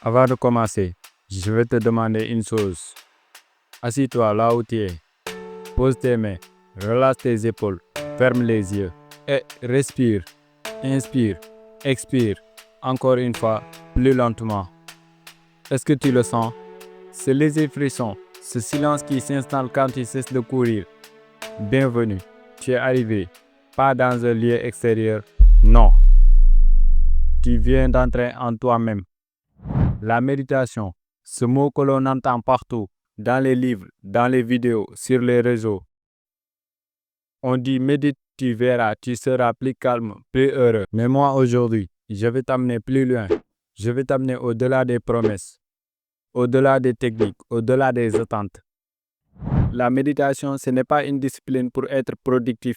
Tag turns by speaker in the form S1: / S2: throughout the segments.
S1: Avant de commencer, je vais te demander une chose. Assis-toi là où tu es. Pose tes mains, relâche tes épaules, ferme les yeux et respire. Inspire, expire. Encore une fois, plus lentement. Est-ce que tu le sens? Ce léger frisson, ce silence qui s'installe quand tu cesses de courir. Bienvenue, tu es arrivé. Pas dans un lieu extérieur, non. Tu viens d'entrer en toi-même. La méditation, ce mot que l'on entend partout, dans les livres, dans les vidéos, sur les réseaux. On dit médite, tu verras, tu seras plus calme, plus heureux. Mais moi aujourd'hui, je vais t'amener plus loin. Je vais t'amener au-delà des promesses, au-delà des techniques, au-delà des attentes. La méditation, ce n'est pas une discipline pour être productif.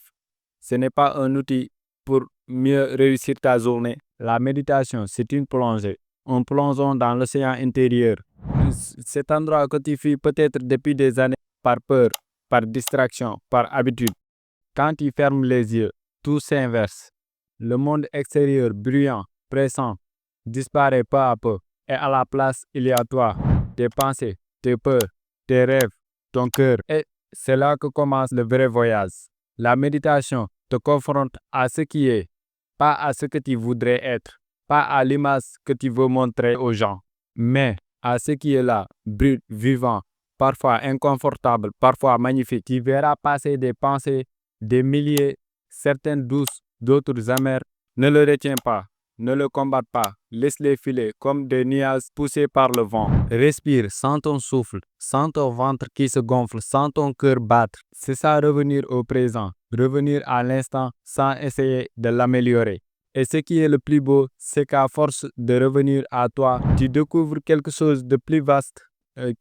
S1: Ce n'est pas un outil pour mieux réussir ta journée. La méditation, c'est une plongée. Un plongeon dans l'océan intérieur. Cet endroit que tu fuis peut-être depuis des années par peur, par distraction, par habitude. Quand tu fermes les yeux, tout s'inverse. Le monde extérieur bruyant, pressant, disparaît peu à peu. Et à la place, il y a toi, tes pensées, tes peurs, tes rêves, ton cœur. Et c'est là que commence le vrai voyage. La méditation te confronte à ce qui est, pas à ce que tu voudrais être, pas à l'image que tu veux montrer aux gens, mais à ce qui est là, brut, vivant, parfois inconfortable, parfois magnifique. Tu verras passer des pensées, des milliers, certaines douces, d'autres amères. Ne le retiens pas, ne le combatte pas, laisse-les filer comme des nuages poussés par le vent. Respire, sens ton souffle, sens ton ventre qui se gonfle, sens ton cœur battre. C'est ça revenir au présent, revenir à l'instant sans essayer de l'améliorer. Et ce qui est le plus beau, c'est qu'à force de revenir à toi, tu découvres quelque chose de plus vaste,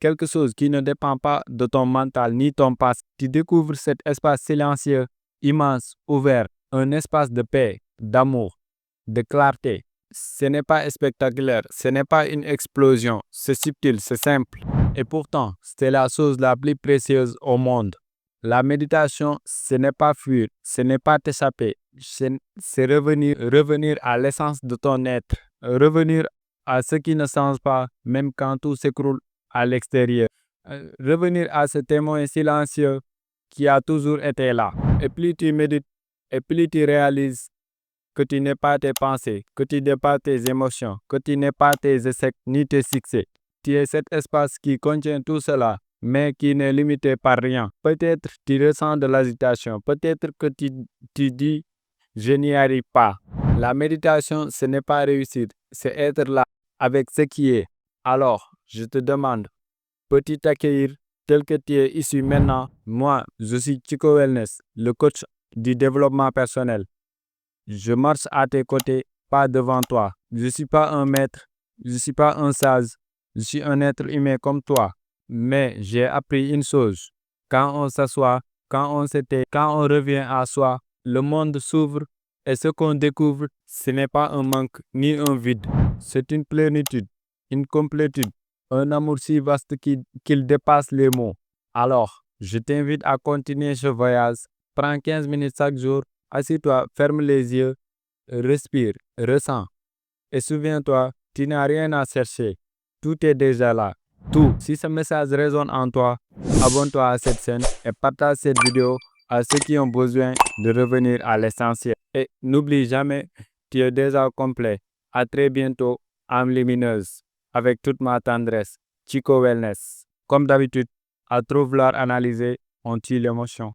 S1: quelque chose qui ne dépend pas de ton mental ni ton passé. Tu découvres cet espace silencieux, immense, ouvert, un espace de paix, d'amour, de clarté. Ce n'est pas spectaculaire, ce n'est pas une explosion, c'est subtil, c'est simple. Et pourtant, c'est la chose la plus précieuse au monde. La méditation, ce n'est pas fuir, ce n'est pas t'échapper, c'est revenir à l'essence de ton être, revenir à ce qui ne change pas, même quand tout s'écroule à l'extérieur. Revenir à ce témoin silencieux qui a toujours été là. Et plus tu médites, et plus tu réalises que tu n'es pas tes pensées, que tu n'es pas tes émotions, que tu n'es pas tes échecs ni tes succès. Tu es cet espace qui contient tout cela, mais qui n'est limité par rien. Peut-être tu ressens de l'agitation, peut-être que tu dis « je n'y arrive pas ». La méditation, ce n'est pas réussir, c'est être là avec ce qui est. Alors, je te demande, peux-tu t'accueillir tel que tu es ici maintenant? Moi, je suis Chico Wellness, le coach du développement personnel. Je marche à tes côtés, pas devant toi. Je ne suis pas un maître, je ne suis pas un sage, je suis un être humain comme toi. Mais j'ai appris une chose. Quand on s'assoit, quand on se tait, quand on revient à soi, le monde s'ouvre et ce qu'on découvre, ce n'est pas un manque ni un vide. C'est une plénitude, une complétude, un amour si vaste qu'il dépasse les mots. Alors, je t'invite à continuer ce voyage. Prends 15 minutes chaque jour. Assieds-toi, ferme les yeux, respire, ressens. Et souviens-toi, tu n'as rien à chercher. Tout est déjà là. Tout. Si ce message résonne en toi, abonne-toi à cette chaîne et partage cette vidéo à ceux qui ont besoin de revenir à l'essentiel. Et n'oublie jamais, tu es déjà complet. À très bientôt, âme lumineuse. Avec toute ma tendresse, Chico Wellness. Comme d'habitude, à trop vouloir analyser, on tue l'émotion.